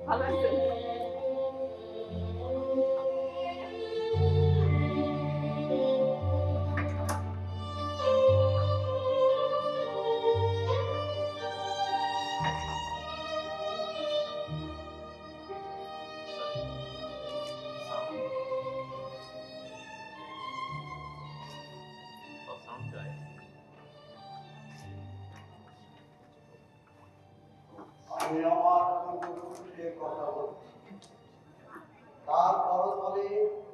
ভালো আছেন? আমি আমার পূর্বপুরুষে কথা বলছি, তার করতলে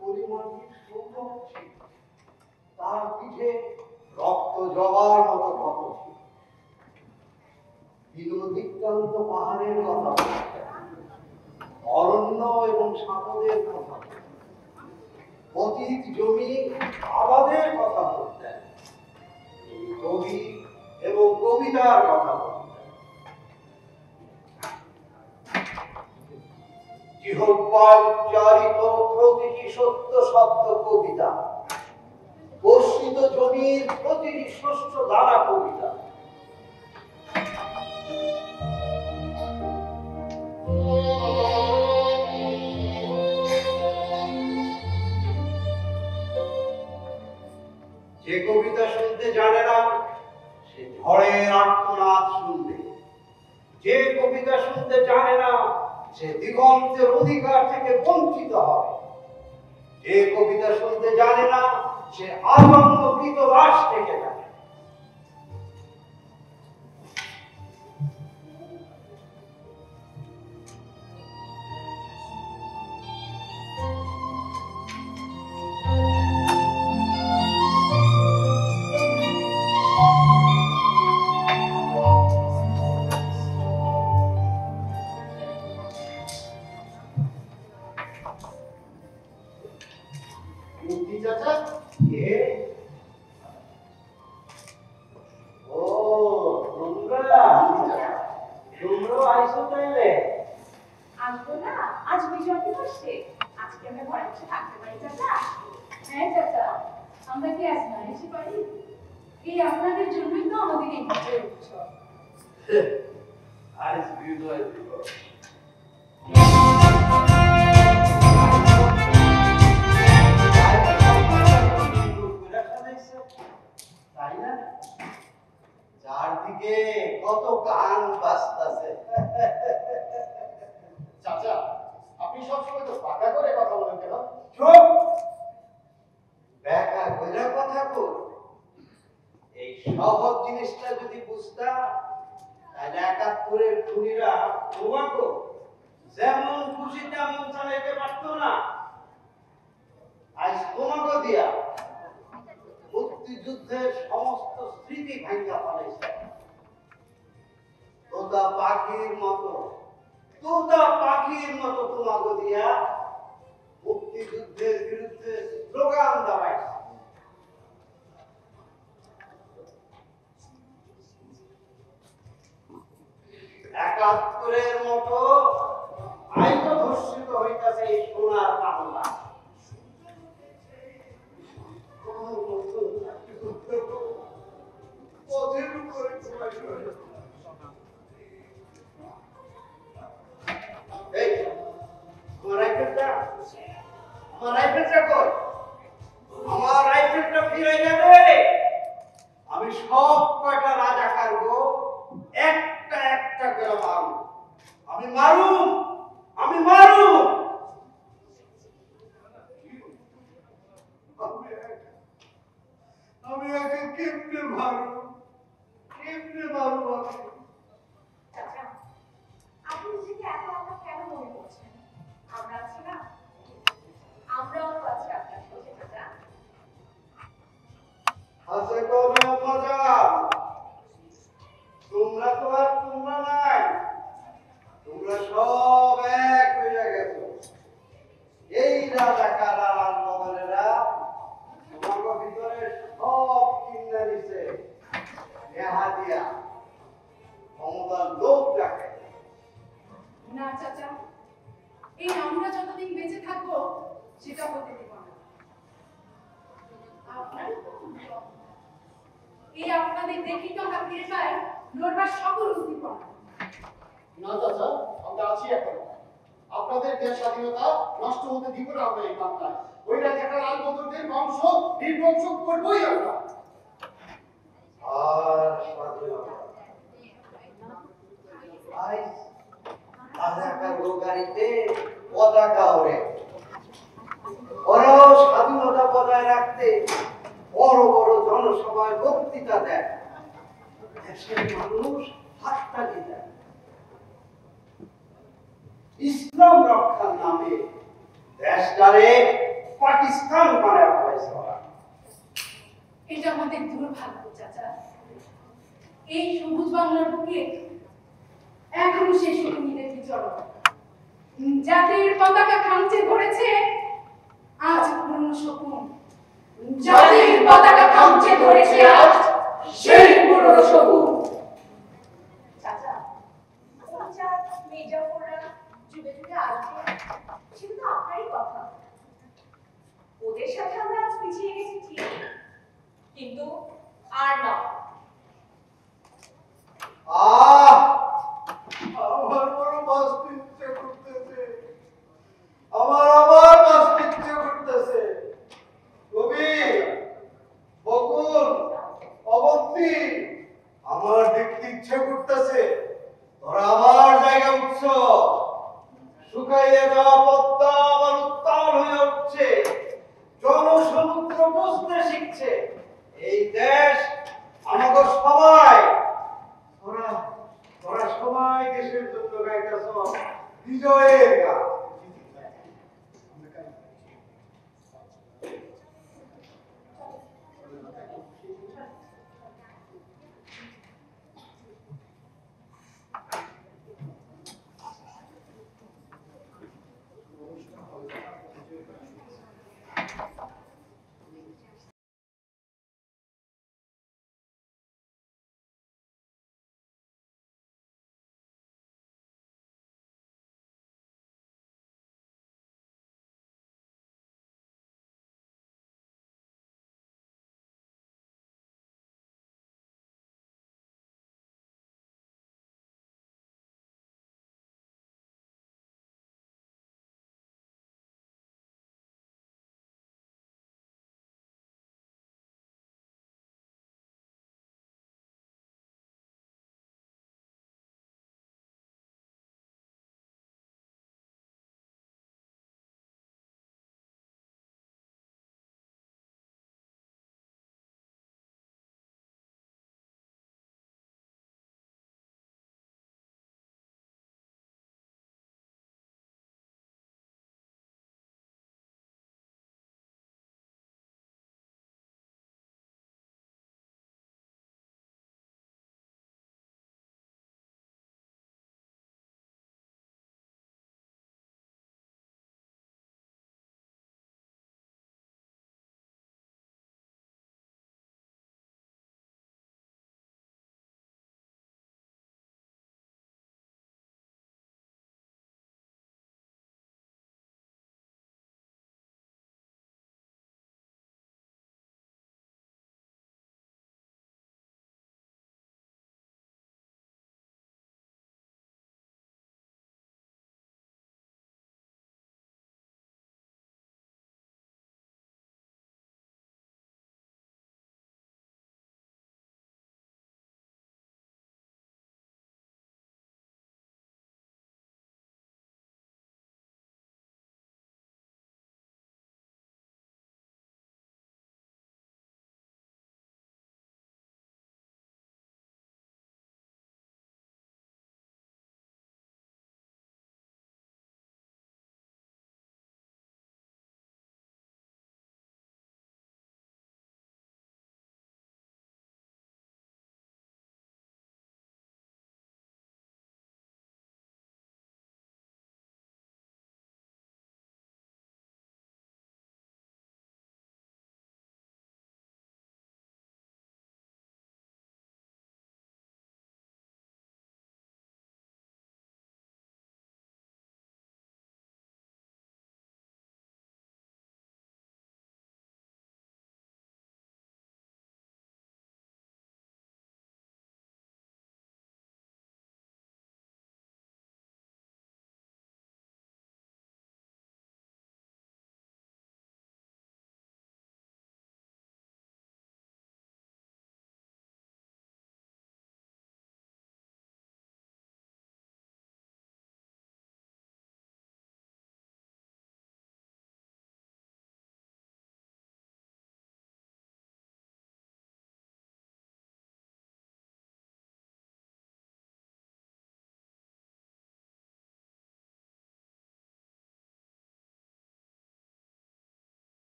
পরিমণির সৌরভ ছিল, তার পিঠে রক্ত জবার মতো ক্ষত ছিল। বিনোদিক্রান্ত পাহাড়ের কথা বলতেন, অরণ্য এবং সাপদের কথা বলতেন, অতীত জমি আবাদের কথা বলতেন, কবি এবং কবিতার কথা বলতেন। জিহ্বায় উচ্চারিত প্রতিটি সত্য শব্দ কবিতা, বর্ষিত জমির প্রতিটি শস্য দ্বারা কবিতা। যে কবিতা শুনতে জানে না সে ঝড়ের আর্তনাদ শুনবে, যে কবিতা শুনতে জানে না সে দিগন্তের অধিকার থেকে বঞ্চিত হবে, যে কবিতা শুনতে জানে না সে আজন্ম কৃতদাস থেকে যাবে। চাচা কে? ও তোমরা আইসো তাইলে? আসবো না, আজ বিজয় দিবসে আজকে আমরা ঘরে বসে থাকতে পারি চাচা? হ্যাঁ চাচা, আমরা কি আজ না এসে পারি? এই আপনাদের জন্যই তো আমাদের এই বিজয় উৎসব। আজ বিজয় দিবস, তাই না? চারদিকে কত গান বাজতাছে। চাচা, আপনি সবসময় তো বাঁকা করে কথা বলেন কেন? চুপ! ব্যাকা কইরা কথা কর। এই সহজ জিনিসটা যদি বুঝতা তাহলে ৭১-এর খুনিরা তোমাকে যেমন খুশি তেমন চালাইতে পারতো না। আজ তোমাকে দিয়া মুক্তিযুদ্ধের সমস্ত স্মৃতি ভাঙ্গা ফেলেছে। তোতা পাখির মতো তোমাকে দিয়া মুক্তিযুদ্ধের বিরুদ্ধে স্লোগান দাঁড়ায়। ৭১-এর মতো আইতো ধর্ষিত হইতাছে এই সোনার বাংলা। আমার রাইফেলটা ফিরে যাবে। আমি সব কয়টা রাজাকার গো একটা একটা করে মারু। আমি মারু। আমি একে কেমনে মারু? চাচা, আপনি নিজেকে এত একা কেন মনে করছেন? আমরা আছি না? আমরাও তো আছি আপনার সাথে চাচা। হাসে কোনো মজা? তোমরা তো আর তোমরা নাই, তোমরা সব এক হয়ে গেছো। এই রাজাকার আর আন্দোলনেরা তোমাকে ভিতরে সব কিনে নিছে নেহা দিয়া, ক্ষমতার লোভ দেখে। না চাচা, এই আমরা যতদিন বেঁচে থাকবো সেটা হতে দেব না। আপনার এই আপনাদের দেখি তো আমরা ফিরে পাই লড়বার সকল উদ্দীপনা। না চাচা, আমরা আছি এখন। আপনাদের দেশ স্বাধীনতা নষ্ট হতে দিব না আমরা এই বাংলায়। ওই রাজাকার আলবদরদের বংশ নির্বংশ করবই আমরা। আর স্বাধীনতা আজ রাজাকার গাড়িতে পতাকা ওড়ে, ওরাও স্বাধীনতা বজায় রাখতে বড় বড় জনসভায় বক্তৃতা দেয়, দেশের মানুষ হাততালি দেয়। ইসলাম রক্ষার নামে দেশটারে পাকিস্তান বানায় ফেলাইছে ওরা। এটা আমাদের দুর্ভাগ্য চাচা। এই সবুজ বাংলার বুকে এখনো সেই শকুনিদের বিচরণ। জাতির পতাকা খামচে ধরেছে আজ পুরনো শকুন। জাতির পতাকা খামচে ধরেছে আজ সেই পুরনো শকুন। চাচা, চাচা মির্জাপুররা যুগে যুগে আসবে, সেটা তো আপনারই কথা। ওদের সাথে আমরা আজ পিছিয়ে গেছি ঠিক, কিন্তু আর না। আমার বড় বাঁচতে ইচ্ছে করতেছে, আমার বাঁচতে ইচ্ছে করতেছে। কবি, বকুল, অবন্তী, আমার দেখতে ইচ্ছে করতেছে তোরা আমার জায়গা উঠছ। শুকাইয়ে যাওয়া পদ্মা আবার উত্তাল হয়ে উঠছে, জনসমুদ্র বুঝতে শিখছে। এই দেশ আমাদের সবাই, তোরা তোরা সবাই দেশের জন্য গাইতেছ বিজয়ের গান।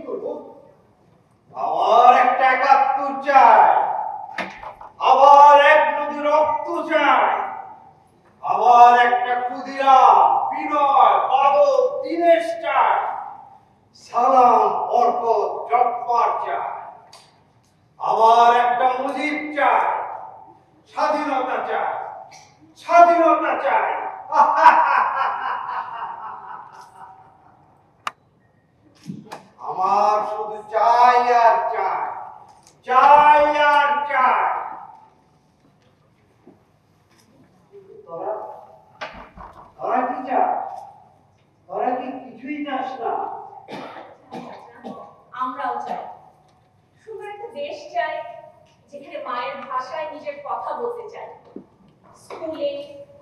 করবো? আবার একটা 71 চাই, আবার এক নদী রক্ত চাই, আবার একটা ক্ষুদিরাম, বিনয়, বাদল, দীনেশ চাই, সালাম, বরকত, জব্বার চাই, আবার একটা মুজিব চাই, স্বাধীনতা চাই, স্বাধীনতা চাই। আমার শুধু চাই আর চাই, চাই আর চাই। তোরা তোরা কি চাস? তোরা কি কিছুই চাস না? আমরাও চাই সুন্দর একটা দেশ চাই, যেখানে মায়ের ভাষায় নিজের কথা বলতে চাই, স্কুলে,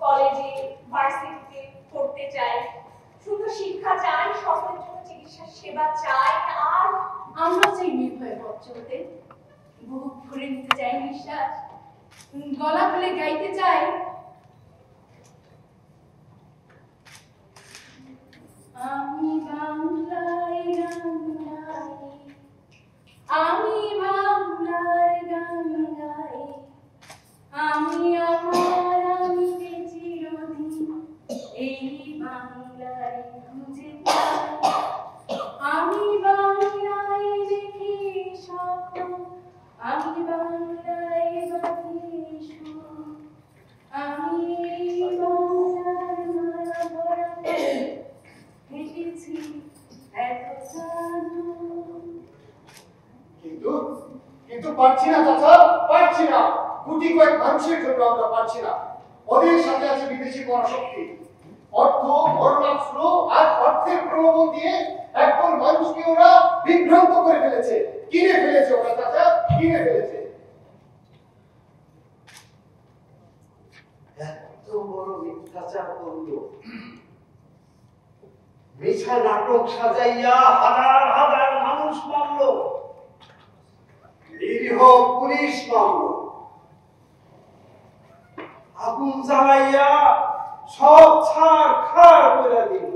কলেজে, ভার্সিটিতে পড়তে চাই, সুন্দর শিক্ষা চাই, সকলের জন্য চিকিৎসা সেবা চাই, আর আমরা চাই নির্ভয়ে পথ চলতে, বুক ভরে নিতে চাই নিঃশ্বাস, গলা খুলে গাইতে চাই। আমি বাংলায় গান গাই, আমি বাংলার গান গাই, আমি আমার আমিতে চিরদিন এই বাংলায় খুঁজে পাই। আমি বাংলায় দেখি স্বপ্ন, আমি বাংলায় বাঁধি সুর, আমি এই বাংলার মায়া ভরা হেঁটেছি এত সাধু। কিন্তু কিন্তু পারছি না চাচা, পারছি না। গুটি কয়েক মানুষের জন্য আমরা পারছি না। ওদের সাথে আছে বিদেশি পরাশক্তি, অর্থ, বর্ণাস্ত্র আর অর্থের প্রলোভন দিয়ে একদল মানুষকে ওরা বিভ্রান্ত করে ফেলেছে, কিনে ফেলেছে ওরা চাচা, কিনে ফেলেছে। এত বড় মিথ্যাচার করলো, মিছা নাটক সাজাইয়া হাজার হাজার মানুষ মারলো, নিরীহ পুলিশ মারলো, আগুন জ্বালাইয়া সব ছাড় খাড় করে দিল।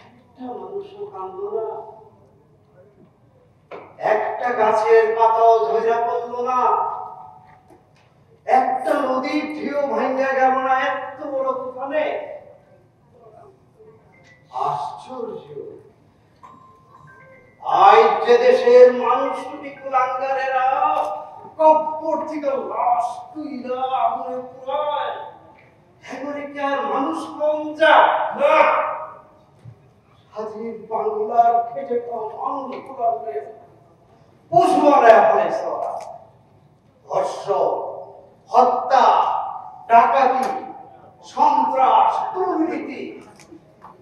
একটা মানুষও কাঁদলো না, একটা গাছের পাতাও ঝরে পড়লো না, একটা নদীর ঢেউ ভাঙ্গা গেল না এত বড় তুফানে। আশ্চর্য, আজ যে দেশের মানুষ কুলাঙ্গারেরা কপ্পর থেকে লাশ তুইলা আগুনে পুরায়, এবারে কি আর মানুষ কম যায় না? স্বাধীন বাংলার খেটে কম মানুষ পুরাবে পশু বানায় ফেলেছে ওরা। ধর্ষণ, হত্যা, ডাকাতি, সন্ত্রাস, দুর্নীতি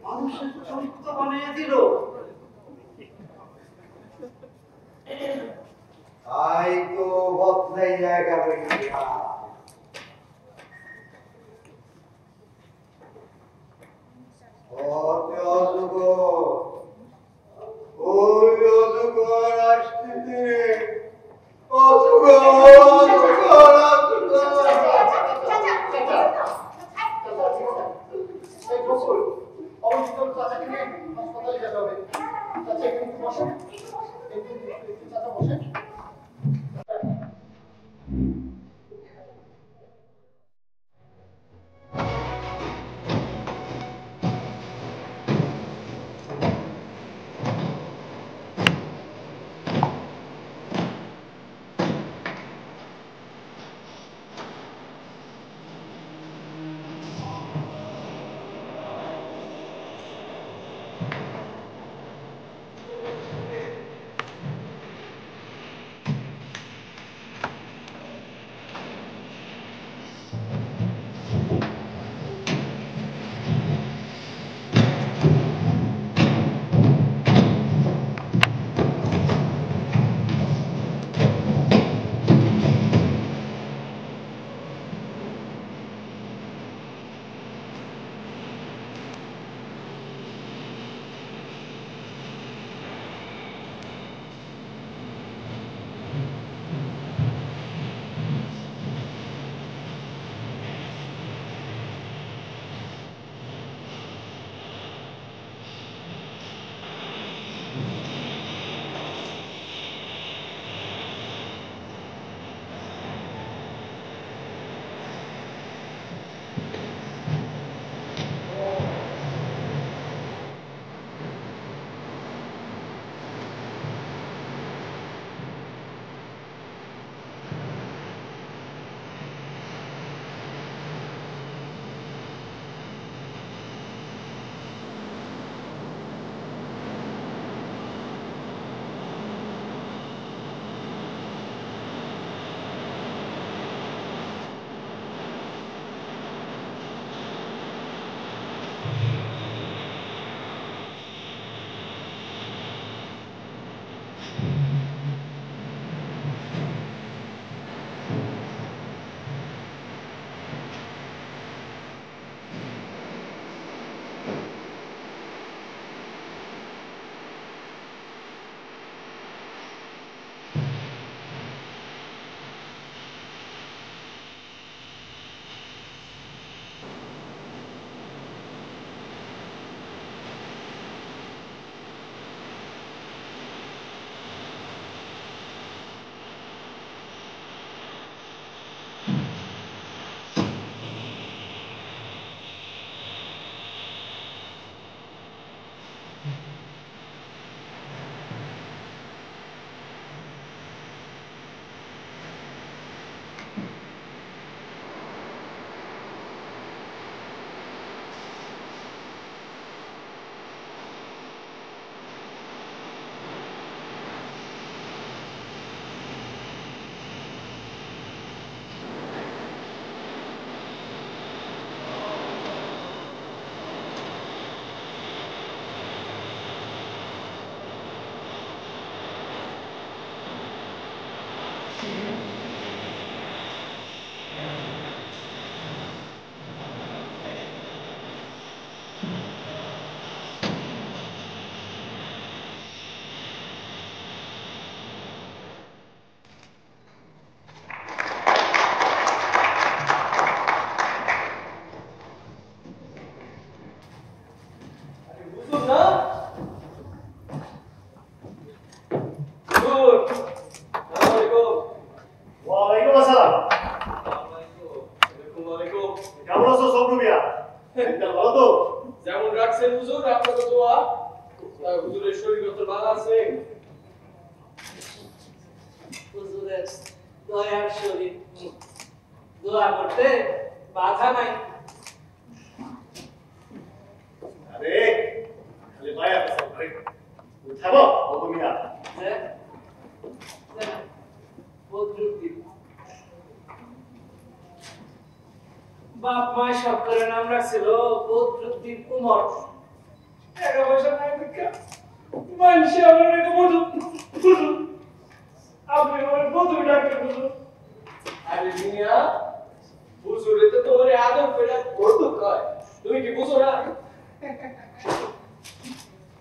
মানুষের চরিত্র বানিয়ে দিল। তাই তো বদলাইয়া গেল ইতিহাস। ওয়ালাইকুম আসসালাম। কেমন আছো সবরু মিয়া? ভালো তো? যেমন রাখছেন হুজুর, আপনাকে দোয়া। হুজুরের শরীর কত ভালো আছে? হুজুরের দয়ার শরীর, দোয়া করতে বাধা নাই। আরে খালি মায়া কথা ভাই। উঠাবো সবরু মিয়া। বদরুদ্দিন বাপ মায় সব করে নাম রাখছিল বদরুদ্দিন উমর। টাকা পয়সা নাই দেখা মানুষ আমার একটা বধু, আপনি আমার বধু ডাক্তার বধু। আরে মিয়া, হুজুরে তো তোমার আদর করে বন্ধু কয়, তুমি কি বুঝো না?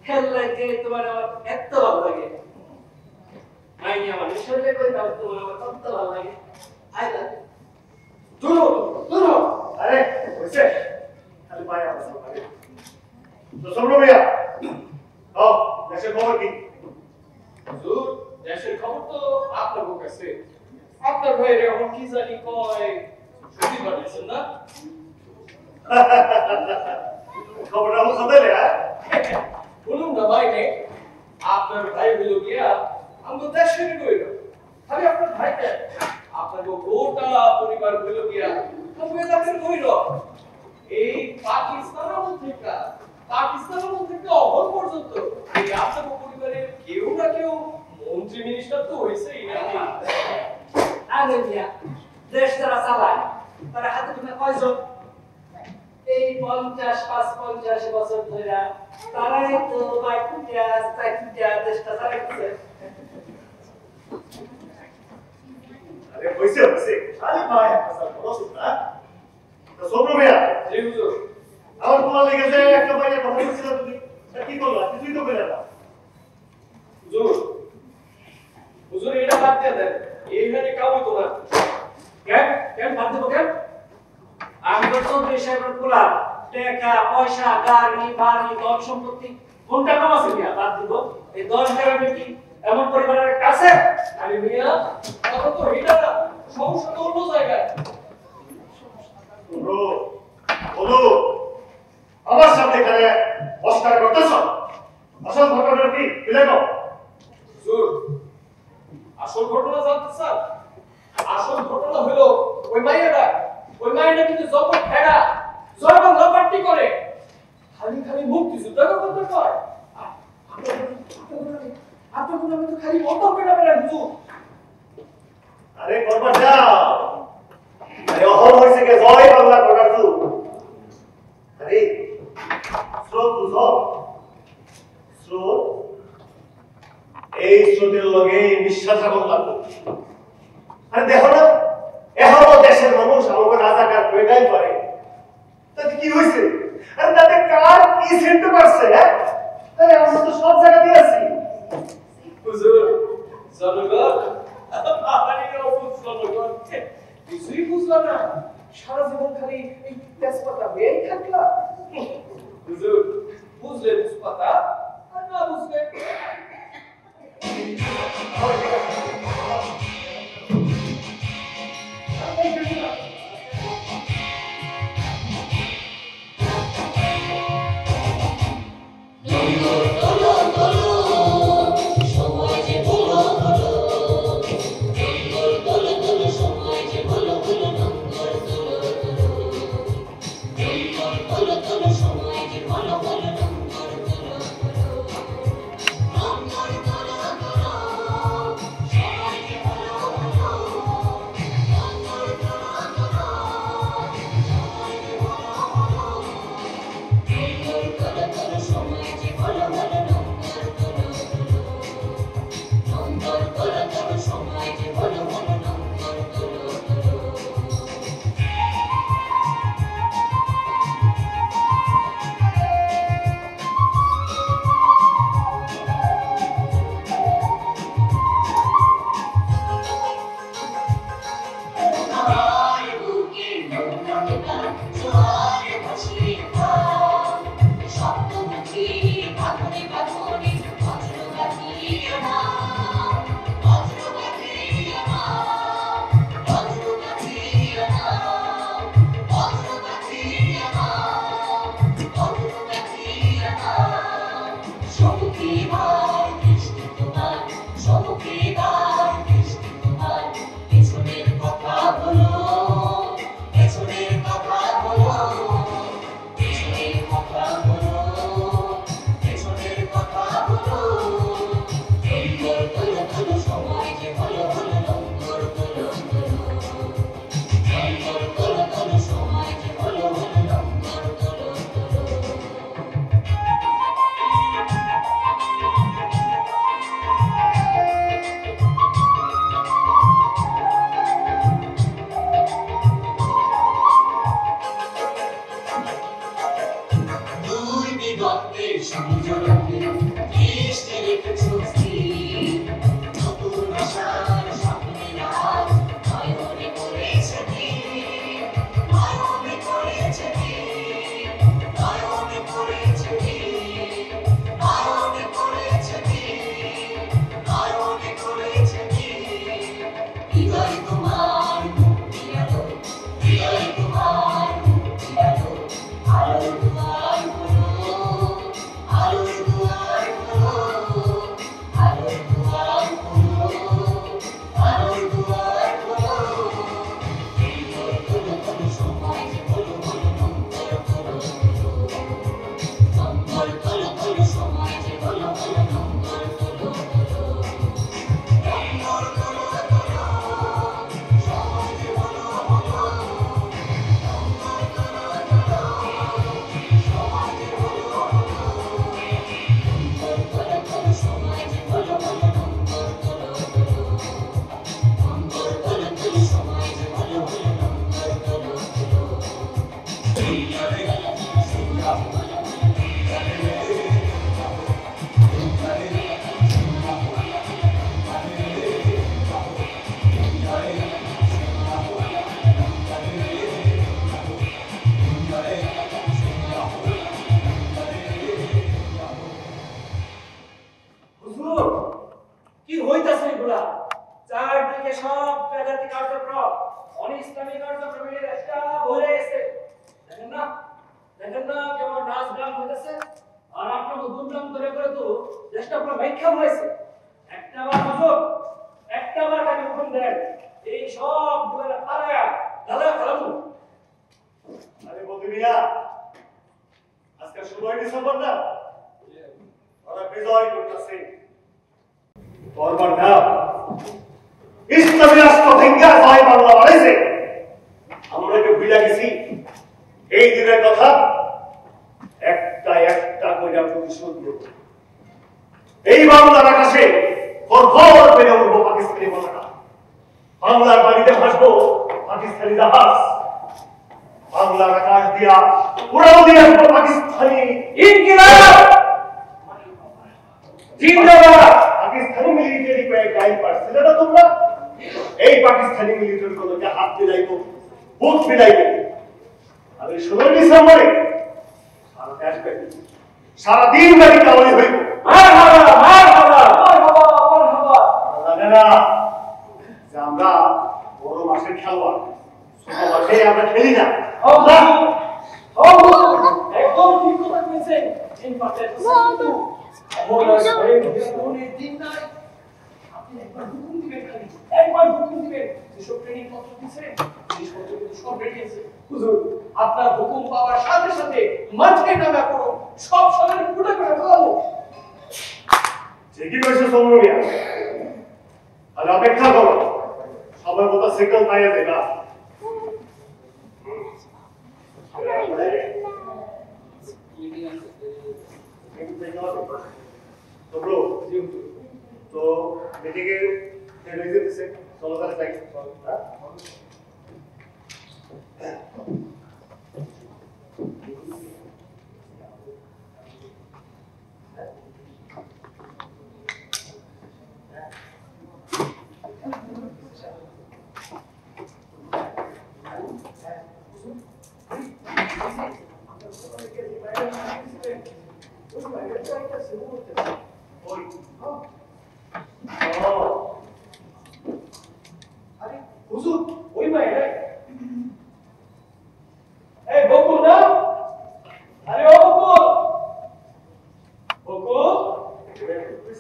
খেললে যে তোমার আমার এত ভালো লাগে, মাইনি আমার শরীরে করে দাও, তোমার আমার কত ভালো লাগে। আই লাভ দূর হও, দূর হও। আরে হইছে খালি মায়া কথা ভাই। তো সবরু মিয়া হও, দেশের খবর কি? হুজুর, দেশের খবর তো আপনার কাছে। আপনার ভাইয়ের এখন কি জানি কয়, সত্যি পাঠিয়েছেন না? খবরটা বুঝতে দিলে হ্যাঁ? বলুন না ভাই নে, আপনার ভাই হইল গিয়া আমরা দেশের কইল। খালি আপনার ভাই কেন, আপনার গোটা পরিবার হইল গিয়া আমরা দেশের কইল। এই পাকিস্তানের মধ্যে অহর পর্যন্ত এই আপনার পরিবারের কেউ না কেউ মন্ত্রী মিনিস্টার তো হয়েছেই নাকি? আগে দিয়া দেশ যারা চালায় তারা হাতে তুমি কয়জন? এই 50-55 বছর ধরে তারাই তো বাইকটা দেশটা চালাইছে। আরে হইছে হইছে খালি মায়া কথা বলো না। তো সবরু মিয়া জি হুজুর। আমার তোমার লেগে যে একটা বাইরে কথা বলছিল তুমি তা কি করলা? কিছুই তো পেলে না। হুজুর, হুজুর এটা বাদ দিয়ে দেন, এইখানে কাউ তো না। কেন কেন বাদ দেবো কেন? আমি তো চৌধুরী সাহেবের পোলা, টাকা পয়সা গাড়ি বাড়ি ধন সম্পত্তি কোনটা কম আছে মিয়া বাদ দিব? এই 10 গ্রামে কি এমন পরিবারের কাছে? আরে মিয়া, কথা তো এটা না, সমস্যা তো অন্য জায়গায়। বলো বলো আমার সামনে এখানে অস্কার করতেছ? আসল ঘটনা কি বুঝলে না? হুজুর, আসল ঘটনা জানতে চান? আসল ঘটনা হলো ওই মাইয়াটা কিন্তু জবর ফেড়া, জবর লপাটি করে, খালি খালি মুক্তিযুদ্ধ করতে কয়। আপনার কোনো তো খালি মত পেটা পেটা হুজুর। আরে করবা যাও। আরে অহর হইছে কে জয় বাংলা করার যুগ। আরে স্রোত বুঝো? স্রোত এই স্রোতের লগে বিশ্বাস রাখা লাগবে। আরে দেখো না এখনো দেশের মানুষ আমাকে রাজাকার কইরাই করে। তাতে কি হইছে? আরে তাতে কার কি চিনতে পারছে হ্যাঁ? আরে আমরা তো সব জায়গা দিয়ে আছি। হুজুর, জনগণ, আমারই অবুঝ জনগণ, কিছুই বুঝলো না, সারা জীবন খালি এই তেজপাতা হয়েই থাকলা। হুজুর, বুঝলে তেজপাতা, আর না বুঝলে Dolo, dolo, dolo.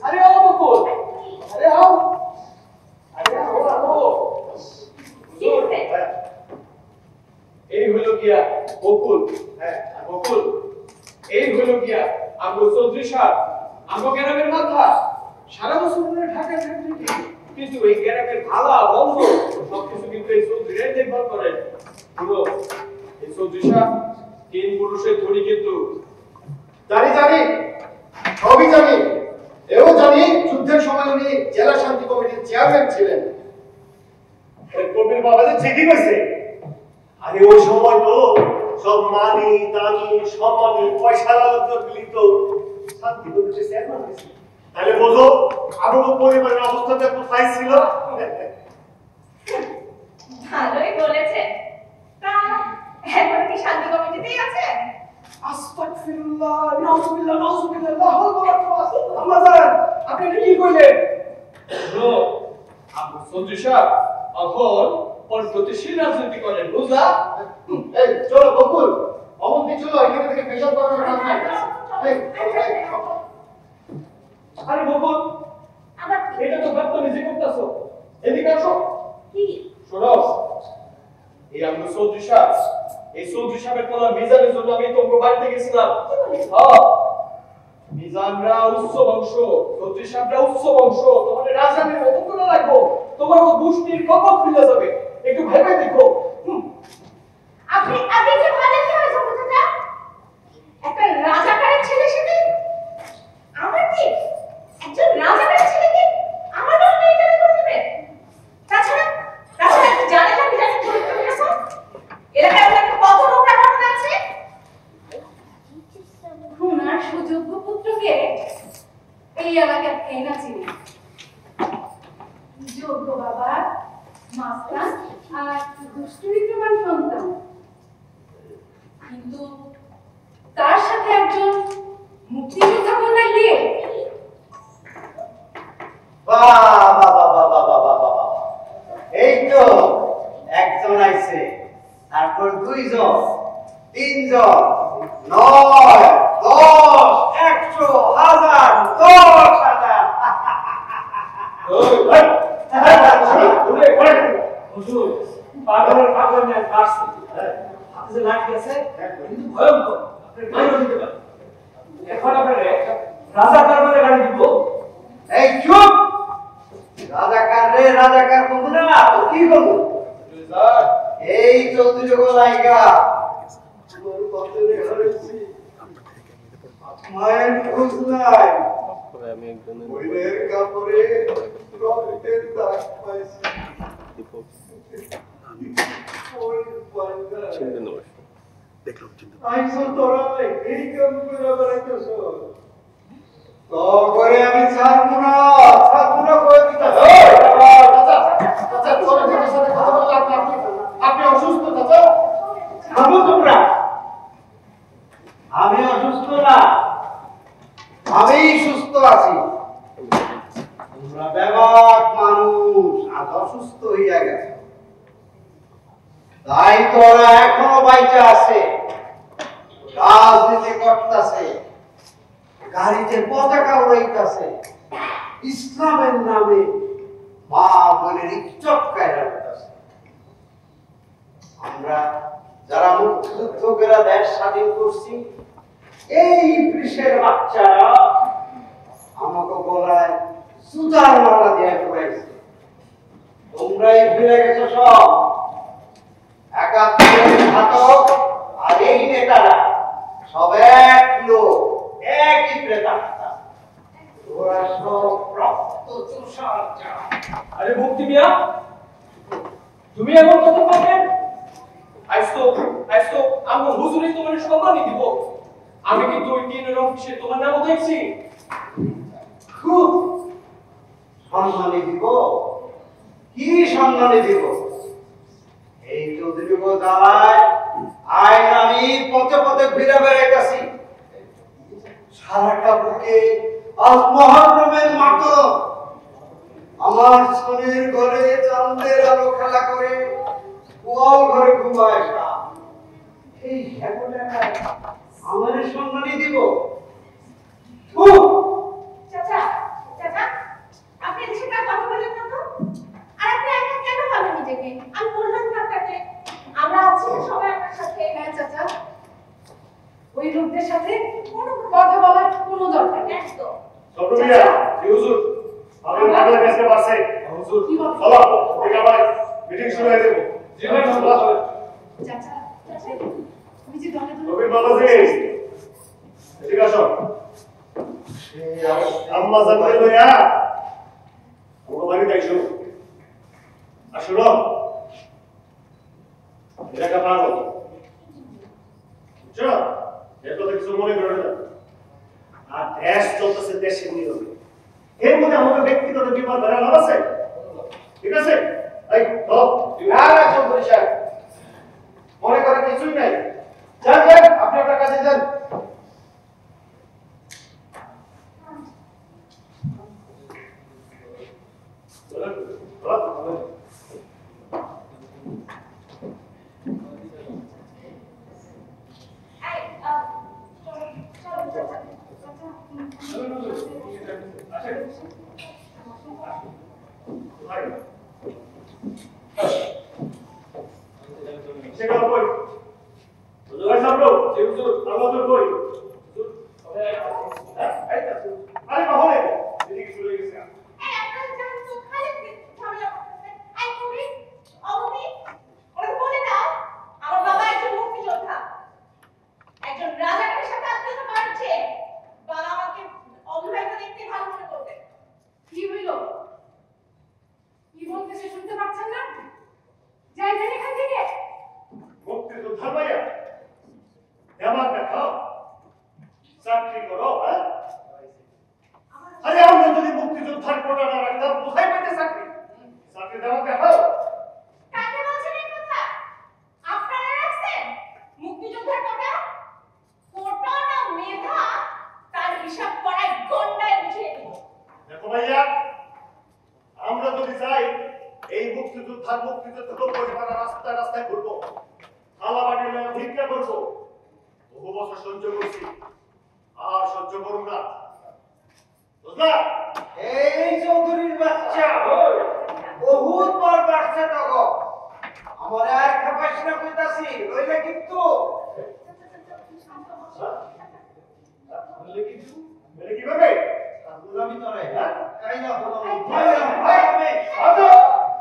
আরে ও বকুল, আরে আও, আরে আও আও। এই হলো গিয়া বকুল, হ্যাঁ বকুল, এই হলো গিয়া আমগো চৌধুরী সাহেব, আমগো গ্রামের মাথা। সারা বছর ধরে ঢাকায় থাকি, কিন্তু এই গ্রামের ভালা বন্ধ সবকিছু কিন্তু এই চৌধুরীরাই দেখভাল করেন। পুরো এই চৌধুরী সাহেব তিন পুরুষের ধনী, কিন্তু জানি জানি, সবই জানি। এও জানি যুদ্ধের সময় উনি জেলা শান্তি কমিটির চেয়ারম্যান ছিলেন। কবির বাবা যে ঠিকই কইছে। আরে ওই সময় তো সব মানি দানি সম্মানি পয়সা লাগানোর মিলিত শান্তি কমিটির চেয়ারম্যান হয়েছে। তাহলে বোঝো আমার পরিবারের অবস্থাটা কোথায় ছিল। ভালোই বলেছেন। তা এখন কি শান্তি কমিটিতেই আছেন? আস্তাগফিরুল্লাহ, নাউজুবিল্লাহ, নাউজুবিল্লাহ, আল্লাহু আকবার। আমাদের আপনি কি কইলেন? ব্রো, আপনি চৌধুরী সাহেব এখন প্রগতিশীল রাজনীতি করেন, বুঝলা? এই চলো বকুল, অমন্তি চলো, এখানে থেকে পেশাব করানোর কাজ নাই। এই, আরে বকুল, আবার কি? এটা তো ভাবতো নিজে করতেছো। এদিকে আসো। কি? শোনো, এই আমরা চৌধুরী সাহেব, এই চৌধুরী সাহেবের কোন মিজানের জন্য আমি তোমার বাড়িতে গেছিলাম। হ্যাঁ, মিজানরা উচ্চ বংশ, চৌধুরী সাহেবরা উচ্চ বংশ, তোমাদের রাজধানীর মতো করে রাখো, তোমার ও দুষ্টির কপাল খুলে যাবে। একটু ভেবে দেখো। আপনি কি ভাবেন কি হয়েছে বুঝা? একটা রাজাকারের ছেলে সাথে আমার কি একজন রাজাকারের ছেলেকে আমার নামে এটা করবে? তাছাড়া কি জানেন না বিরাট চরিত্র বিকাশ? এলাকায় ওনাকে কত নোংরা ঘটনা আছে? খুনার সুযোগ্য পুত্রকে এই এলাকার কেনা ছিল। যোগ্য বাবা, মাস্টার আর দুশ্চরিত্রবান সন্তান, কিন্তু তার সাথে একজন মুক্তিযোদ্ধা কন্যা বিয়ে। এই তো একজন আইছে, তারপর দুইজন, তিনজন, 9, 10, 100, 1000, 10,000। হুজুর, পাগলের পাগল নিয়ে আসছে। হাতে যে লাঠি আছে, কিন্তু ভয়ঙ্কর। আপনি মাইরও দিতে পারেন। এখন আপনারা রাজাকার বলে গাড়ি দিব। এই চুপ! রাজাকার রে, রাজাকার বলবো না তো কি বলবো? এই চৌধুরী গোলাইগা তোর কতরে হরেছি মায়ের খোঁজ নাই, বইয়ের কাপড়ে রক্তের দাগ পাইছি। আইসো তোরা এই কাম করে বেড়াইতেছ, তো করে আমি ছাড়বো না করে দিতে। চাচা, চলো ঢাকার সাথে কথা বললে আপনি অসুস্থ চাচা। থামো তোমরা, আমি অসুস্থ না, আমি সুস্থ আছি। তোমরা ব্যাপক মানুষ আজ অসুস্থ হইয়া গেছে, তাই তোরা এখনো বাইচা আছে, রাজনীতি করতেছে, গাড়িতে পতাকা উড়াইতেছে, ইসলামের নামে মা বোনের ইজ্জত কায়রা করতেছে। আমরা যারা মুক্তিযুদ্ধ করে দেশ স্বাধীন করছি, এই ব্রিটিশের বাচ্চারা আমাকে গলায় সুতার মালা দিয়ে পড়াইছে। তোমরাই ভুলে গেছো সব। 71 ঘাতক আর এই নেতারা সব এক লোক, একই প্রেতাত্মা। ওরা সব রক্ত চোষার চায়। আরে মুক্তি মিয়া, তুমি এমন কথা বলবেন? আইসো আমরা হুজুরই তোমার সম্মানই দিব। আমি কি 2-3 অফিসে তোমার নাম দেখছি? খুব সম্মানী দিব, কি সম্মানী দিব? এই চৌধুরী জ্বালায় আইন আমি পথে পথে ঘুরে বেড়াইতেছি, সারাটা বুকে আজ মহরমের মাতম। আমার সোনের ঘরে চাঁদের আলো খেলা করে, গোয়াল ঘরে ঘুমায় সাপ। এই আমার সম্মানী দিব? চাচা, মিয়া জি হুজুর আমি পাগলা কেসে পারছে হুজুর কি বল চলো ঠিক আছে মিটিং শুরু হয়ে যাবে জি ভাই চলো চাচা চাচা তুমি যে দলে দলে কবির বাবাজি ঠিক আছে আম্মা জানতে লইয়া ওর বাড়ি যাইছো আসলো এটা পাগল বুঝছো এর কথা কিছু মনে করো না আর দেশ চলতেছে দেশের নিয়মে এর মধ্যে আমাদের ব্যক্তিগত বিপদ ধরা লাভ আছে ঠিক আছে এই তো না চৌধুরী সাহেব মনে করেন কিছুই নাই যান যান আপনি আপনার কাছে যান এই চলো চলো চাচা সেটা কই ওই সব লোক যে হুজুর আমাদের কই আরে বাহরে এদিকে শুরু হয়ে গেছে এই আপনারা জান তো খালি ঝামেলা করতেছেন এই কবি অবনি ওরা বলে দাও আমার বাবা একজন মুক্তিযোদ্ধা একজন রাজাকারের সাথে আত্মীয়তা বাড়ছে বাবা আমাকে অবিবাহিত দেখতে ভালো মনে করবে কি হইল কি বলতেছে শুনতে পাচ্ছেন না যাই যাই এখান থেকে মুক্তিযোদ্ধা ভাইয়া দেমাগ দেখাও চাকরি করো হ্যাঁ আরে আমরা যদি মুক্তিযোদ্ধার কোটা না রাখতাম কোথায় পেতে চাকরি চাকরি দেমাগ দেখাও কাকে বলছেন এই কথা আপনারা রাখছেন মুক্তিযোদ্ধার কোটা কোটা না মেধা তার হিসাব করায় গন্ডায় বুঝিয়ে দেব দেখো ভাইয়া আমরা যদি চাই এই মুক্তিযোদ্ধা পরিবার রাস্তায় রাস্তায় ঘুরবো আলাবাড়ি ভিক্ষা করবো বহু বছর সহ্য করছি আর সহ্য করুন না বুঝলা এই চৌধুরীর বাচ্চা বহুত বার বাড়ছে তগো আমার আর খাপাস না কইতাছি রইলে কিন্তু বললে কিছু বলে কি করবে গুলামি তোরে কাই না গুলামি আচ্ছা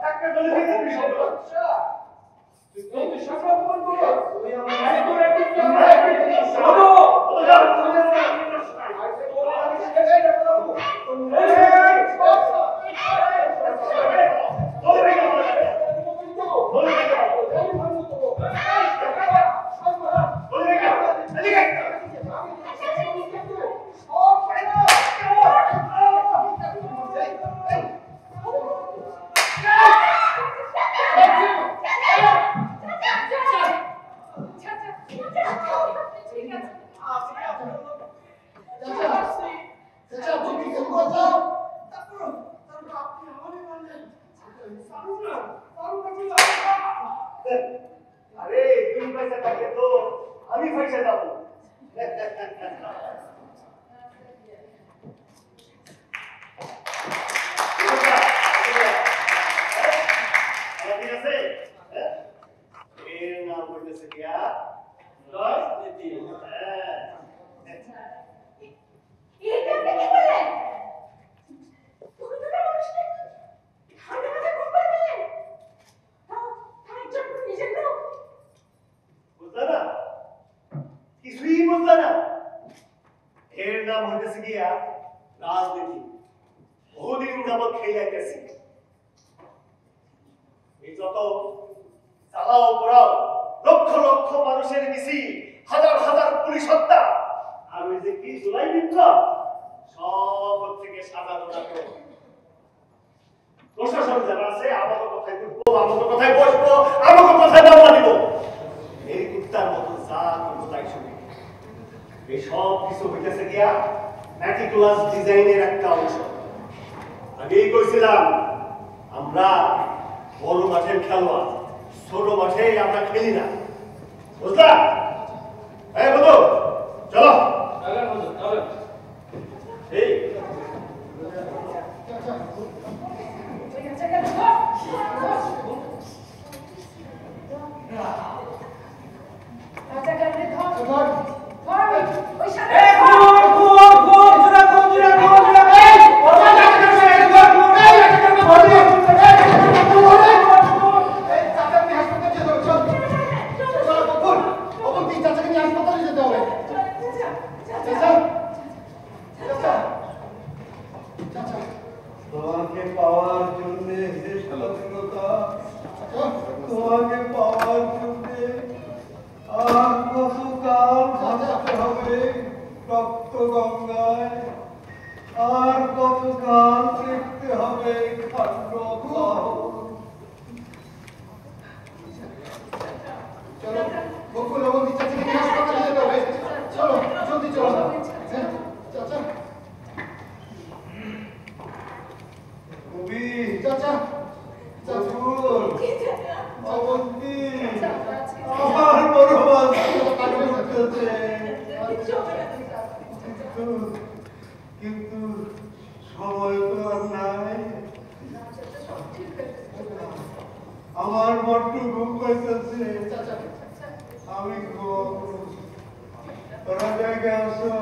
একটা বলে দিতে বিষয় তুই সব ফোন করো তুই এই আমার তোর একটু চলো আরে তুমি পয়সা থাকলে তো আমি পয়সা যাবো ঠিক আছে এর নাম হইতেছে কিয়া রাজনীতি এটা আপনি কি বললেন তুমি তো মানুষ না ঠান্ডা মাথায় খুব করে ফেললেন তার একজন নিজের লোক বুঝলা না কিছুই বুঝলা না এর নাম হইতেছে গিয়া রাজনীতি বহুদিন যাবৎ খেলাইতেছি এই যত চালাও পোড়াও লক্ষ লক্ষ মানুষের মিছিল হাজার হাজার পুলিশ হত্যা আর ওই যে কি জুলাই বিপ্লব সব থেকে সাজানো রাখো প্রশাসন যারা আছে আমাকে কথায় বলবো আমাকে কথায় বসবো আমাকে কথায় দাম্মা দিব এই কুত্তার মতো যা করবো তাই শুনি এই সব কিছু হইতেছে গিয়া ম্যাটিকুলাস ডিজাইনের একটা অংশ আগেই কইছিলাম আমরা বড় মাঠের খেলোয়াড় ছোট মাঠে আমরা খেলি না বুঝলা হ্যাঁ বলো চলো এই ওই সাথে এই ঘুম জোড়া তোমাকে পাওয়ার জন্য স্বাধীনতা, তোমাকে পাওয়ার জন্য আর কত কাল ভাসতে হবে রক্ত গঙ্গায়, আর কত কাল দেখতে হবে খাদ্য। চলো বকুল এবং চাচাকে নিয়ে হাসপাতালে যেতে হবে। চলো জলদি চলো। হ্যাঁ চাচা। কবি চাচা চাচা অবন্তি আমার বড় করতেছে, কিন্তু সময় তো আর নাই। আমার বড্ড ঘুম পাইতেছে, আমি ঘুমাবো। তোরা জায়গায় আসো,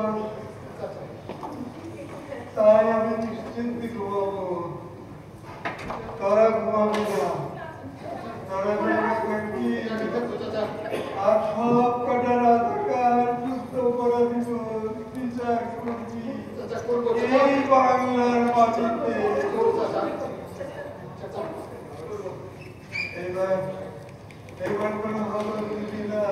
তাই আমি নিশ্চিন্তে ঘুমাবো। তোরা ঘুমাবি না, তোরা জায়গায় আর সব কটা রাজকার যুদ্ধ করে দিব, বিচার করবি এই বাংলার মাটিতে। এইবার কোনো খবর দিবি না,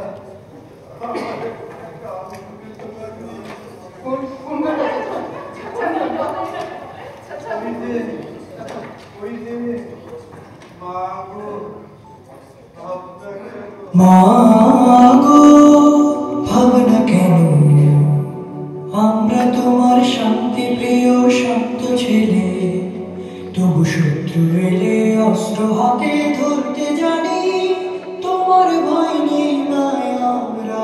মাগো ভাবনা কেন, আমরা তোমার শান্তি প্রিয় শান্ত ছেলে, তবু শত্রু এলে অস্ত্র হাতে ধরতে জানি, তোমার ভয় নেই মায় আমরা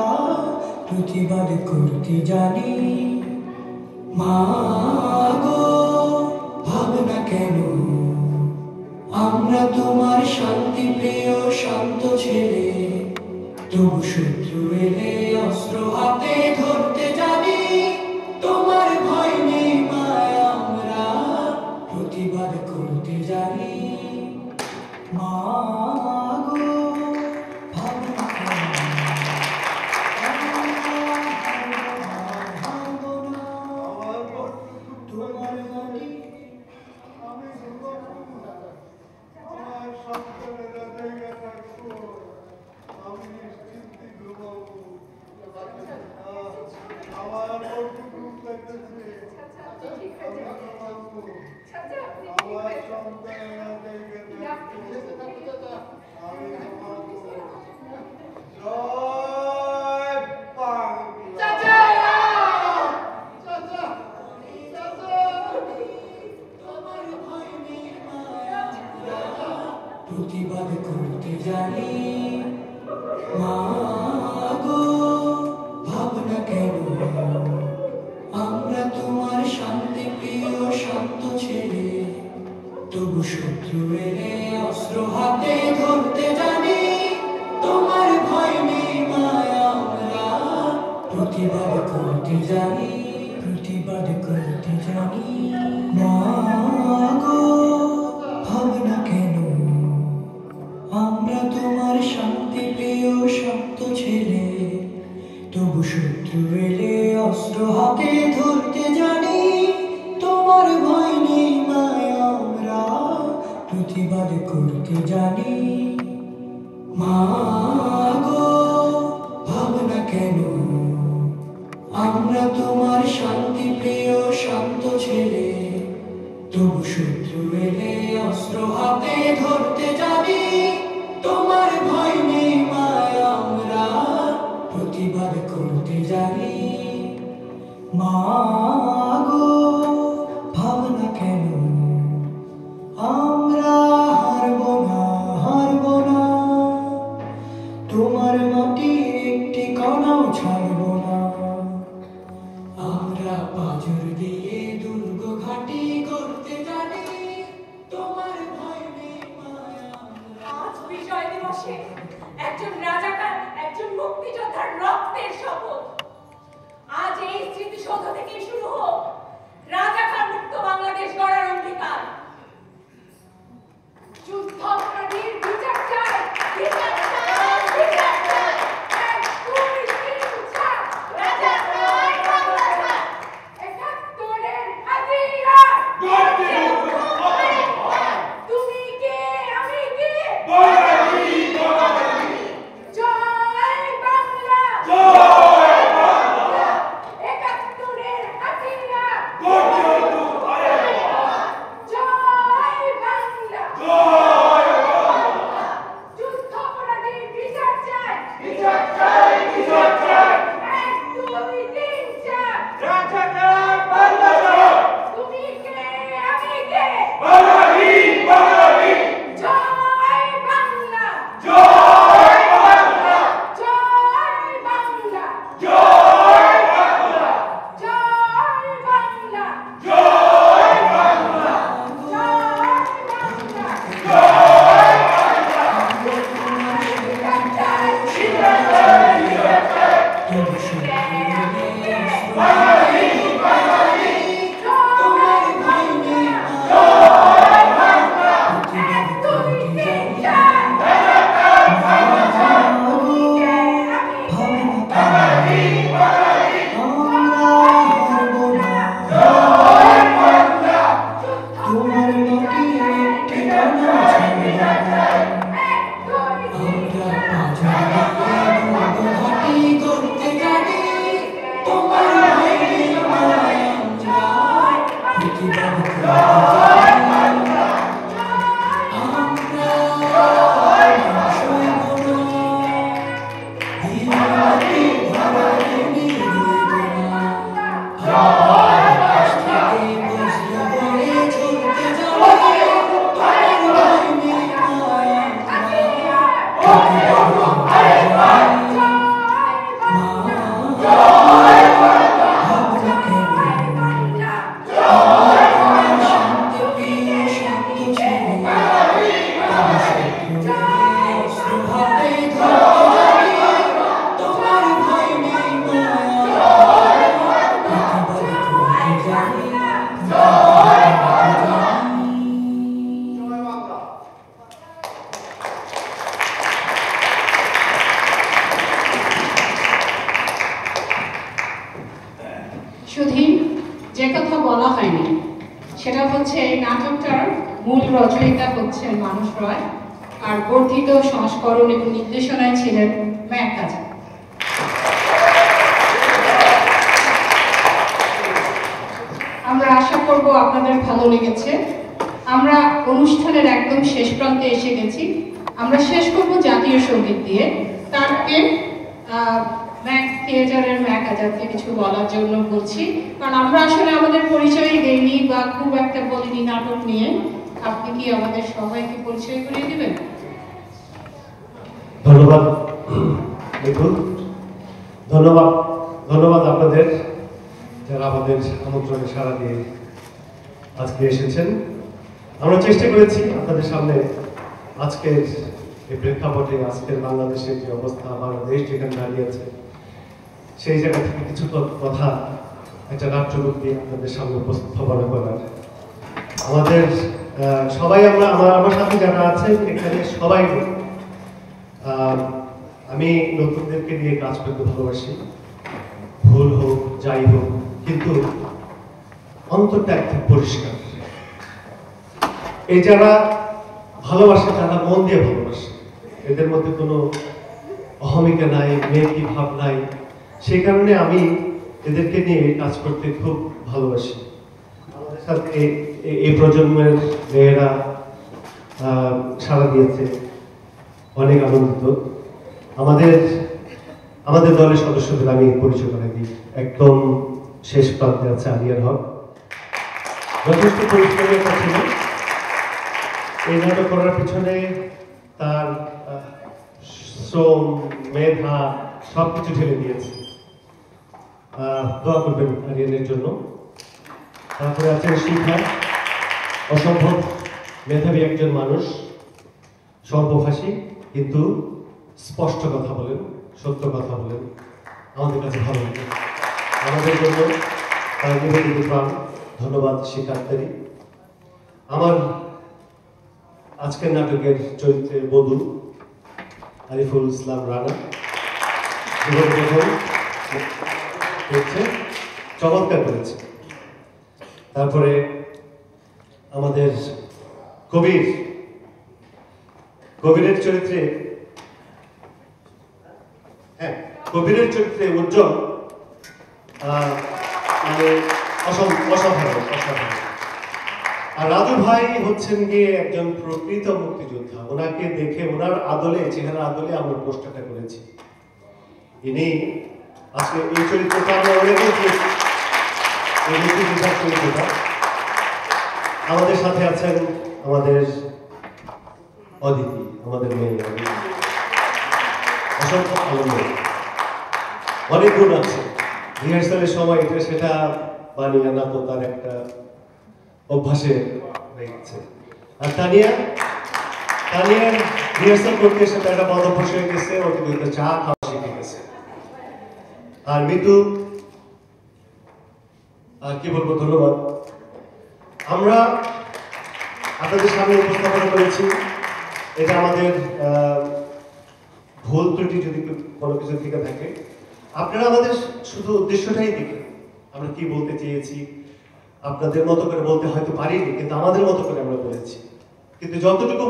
প্রতিবাদ করতে জানি। মাগো ভাবনা কেন, আমরা তোমার শান্তি প্রিয় শান্ত ছেলে, তবু শত্রু এলে অস্ত্র হাতে ধরতে জানি, তোমার ভয় নেই মায় আমরা প্রতিবাদ করতে জানি। মাগো ভাবনা কেন, তোমার মাটি আমি আমার সন্তানেরা জায়গা থাকবো, আমি নিশ্চিন্তে ঘুমাবো। আমার বড্ড ঘুম লাগতেছে, আমি ঘুমাবো। আমার সন্তানেরা জায়গা থাকবো, আমি ঘুমাবো। জয় বাংলা। প্রতিবাদ করতে জানি। মাগো ভাবনা কেন, আমরা তোমার শান্তি প্রিয় শান্ত ছেলে, তবু শত্রু এলে অস্ত্র হাতে ধরতে জানি, তোমার ভয় নেই মায় আমরা প্রতিবাদ করতে জানি, প্রতিবাদ করতে জানি। মাগো ভাবনা কেন, আমরা তোমার শান্তি প্রিয় শান্ত ছেলে, তবু শত্রু এলে অস্ত্র হাতে ধরতে জানি, তোমার ভয় নেই মায় আমরা প্রতিবাদ করতে জানি। মাগো ভাবনা কেন, আমরা তোমার শান্তি প্রিয় শান্ত ছেলে, তবু শত্রু এলে অস্ত্র হাতে ধরতে জানি, তোমার ভয় নেই মায় আমরা প্রতিবাদ করতে জানি। মাগো ভাবনা কেন, আমরা হারব না, তোমার মাটির একটি কণাও ছাড়ব না, আমরা পাঁজর দিয়ে দুর্গ ঘাটি করতে জানি, তোমার ভয় নেই মায় আমরা। আজ বিজয় দিবসে একজন রাজাকার, একজন মুক্তিযোদ্ধার রক্তের শপথ। আজ এই স্মৃতিসৌধ থেকে শুরু হোক রাজাকার মুক্ত বাংলাদেশ গড়ার অঙ্গীকার। যুদ্ধাপরাধীর বিচার চাই, বিচার চাই, বিচার চাই। এক, দুই, তিন, চার, রাজাকার বাংলা ছাড়। ৭১-এর হাতিয়ার। তোমার মাটি ঠিকানা আমরা ঘাটি করতে জানি তোমার ভাইয়ের মায়া শুধু যে কথা বলা হয়নি সেটা হচ্ছে এই নাটকটার মূল রচয়িতা হচ্ছেন মানুষ রয় আর বর্ধিত সংস্করণ এবং নির্দেশনায় ছিলেন ম্যাক কাজা। আমরা আশা করব আপনাদের ভালো লেগেছে। আমরা অনুষ্ঠানের একদম শেষ প্রান্তে এসে গেছি। আমরা শেষ করব জাতীয় সঙ্গীত দিয়ে। তারকে ম্যাক থিয়েটারের ম্যাক আজাদকে কিছু বলার জন্য বলছি, কারণ আমরা আসলে আমাদের পরিচয় দেইনি বা খুব একটা বলিনি নাটক নিয়ে। আপনি কি আমাদের সবাইকে পরিচয় করিয়ে দিবেন? ধন্যবাদ নিখুঁত, ধন্যবাদ আপনাদের যারা আমাদের আমন্ত্রণে সাড়া দিয়ে আজকে এসেছেন। আমরা চেষ্টা করেছি আপনাদের সামনে আজকের এই প্রেক্ষাপটে আজকের বাংলাদেশের যে অবস্থা, বাংলাদেশ যেখানে দাঁড়িয়ে আছে সেই জায়গা থেকে কিছু কথা একটা নাট্যরূপ দিয়ে আপনাদের সামনে উপস্থাপনা করার। আমাদের সবাই আমার সাথে যারা আছেন এখানে সবাই আমি নতুনদেরকে নিয়ে কাজ করতে ভালোবাসি, ভুল হোক যাই হোক, কিন্তু অন্তরটা একদম পরিষ্কার। এই যারা ভালোবাসে তারা মন দিয়ে ভালোবাসে, এদের মধ্যে কোনো অহমিকা নাই, মেয়েকি ভাব নাই। সেই কারণে আমি এদেরকে নিয়ে কাজ করতে খুব ভালোবাসি। আমাদের সাথে এই প্রজন্মের মেয়েরা সাড়া দিয়েছে, অনেক আনন্দিত। আমাদের দলের সদস্যদের আমি পরিচয় করে দিই। একদম শেষ প্রান্তে আছে আলিয়ার হক, যথেষ্ট পরিশ্রমের ছিল। এই নাটক করার পিছনে তার শ্রম, মেধা সবকিছু ঢেলে দিয়েছে। দোয়া করবেন আরিয়ানের জন্য। তারপরে আছে শিখা, অসম্ভব মেধাবী একজন মানুষ, স্বল্পভাষী কিন্তু স্পষ্ট কথা বলেন, সত্য কথা বলেন, আমাদের কাছে ভালো লাগে। আমাদের জন্য তার নিবেদিত প্রাণ। ধন্যবাদ শিক্ষার্থী। আমার আজকের নাটকের চরিত্রের বধূ আরিফুল ইসলাম রানা, জীবন প্রথম চমৎকার করেছে। তারপরে আমাদের কবিরের চরিত্রে উজ্জ্বল, মানে অসাধারণ। আর রাজু ভাই হচ্ছেন গিয়ে একজন প্রকৃত মুক্তিযোদ্ধা। ওনাকে দেখে, ওনার আদলে, চেহারা আদলে আমরা পোস্টারটা করেছি। ইনি আজকে এই চরিত্রটা আমরা চরিত্রটা। আমাদের সাথে আছেন আমাদের অদিতি, আমাদের মেয়ে। অসংখ্য আনন্দ, অনেক গুণ আছে। রিহার্সালের সময় এটা সেটা বানিয়ে আনা তো তার একটা অভ্যাসে হয়ে গেছে। আর তানিয়া রিহার্সাল করতে সেটা একটা বদ অভ্যাস হয়ে গেছে, ওকে কিন্তু চা খাওয়া শিখে গেছে। আর মিতু, আর কি বলবো, ধন্যবাদ। আমরা আপনাদের সামনে উপস্থাপনা করেছি, এটা আমাদের ভুল ত্রুটি যদি কোনো কিছু থেকে থাকে, আপনারা আমাদের শুধু উদ্দেশ্যটাই দেখেন, আমরা কি বলতে চেয়েছি, আপনাদের মতো করে বলতে হয়তো পারিনি, কিন্তু আমাদের মতো করে আমরা বলেছি। কিন্তু যতটুকু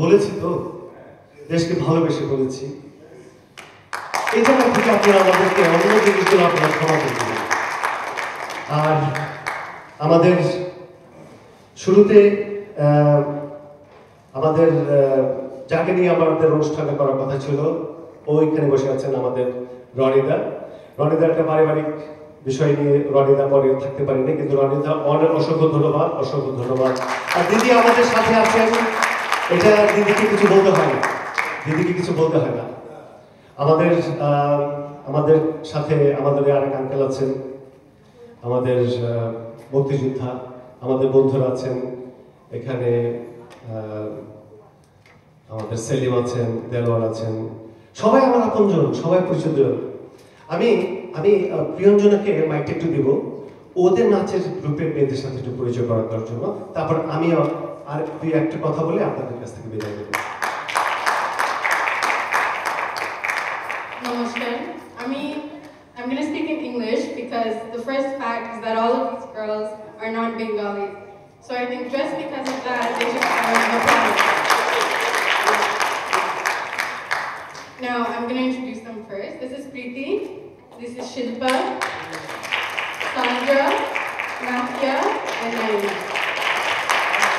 বলেছি তো দেশকে ভালোবেসে বলেছি। এই জায়গা থেকে আপনারা আমাদেরকে অন্য জিনিসগুলো আপনারা ক্ষমা করে দিন। আর আমাদের শুরুতে আমাদের যাকে নিয়ে আমাদের অনুষ্ঠানটা করার কথা ছিল, ওইখানে বসে আছেন আমাদের রনিদা। রনিদা একটা পারিবারিক বিষয় নিয়ে রনিদা পরে থাকতে পারেনি, কিন্তু রনিদা অসংখ্য ধন্যবাদ, অসংখ্য ধন্যবাদ। আর দিদি আমাদের সাথে আছেন, এটা দিদিকে কিছু বলতে হয় না, দিদিকে কিছু বলতে হয় না। আমাদের সাথে আমাদের আরেক আঙ্কেল আছেন, আমাদের মুক্তিযোদ্ধা, আমাদের বন্ধুরা আছেন এখানে, আমাদের সেলিম আছেন, দেলোয়ার আছেন, সবাই আমার আপনজন, সবাই পরিচিত। আমি প্রিয়ঞ্জনাকে মাইকটা একটু দিব, ওদের নাচের গ্রুপের মেয়েদের সাথে একটু পরিচয় করার জন্য, তারপর আমি আর দুই একটা কথা বলে আপনাদের কাছ থেকে বিদায় নেব। Namaskar. I'm going to speak in English because the first fact is that all of these girls are not Bengali. So I think just because of that, they should have no problem. Now, I'm going to introduce them first. This is Preeti. This is Shilpa, Sandra, Nafia, and Naina.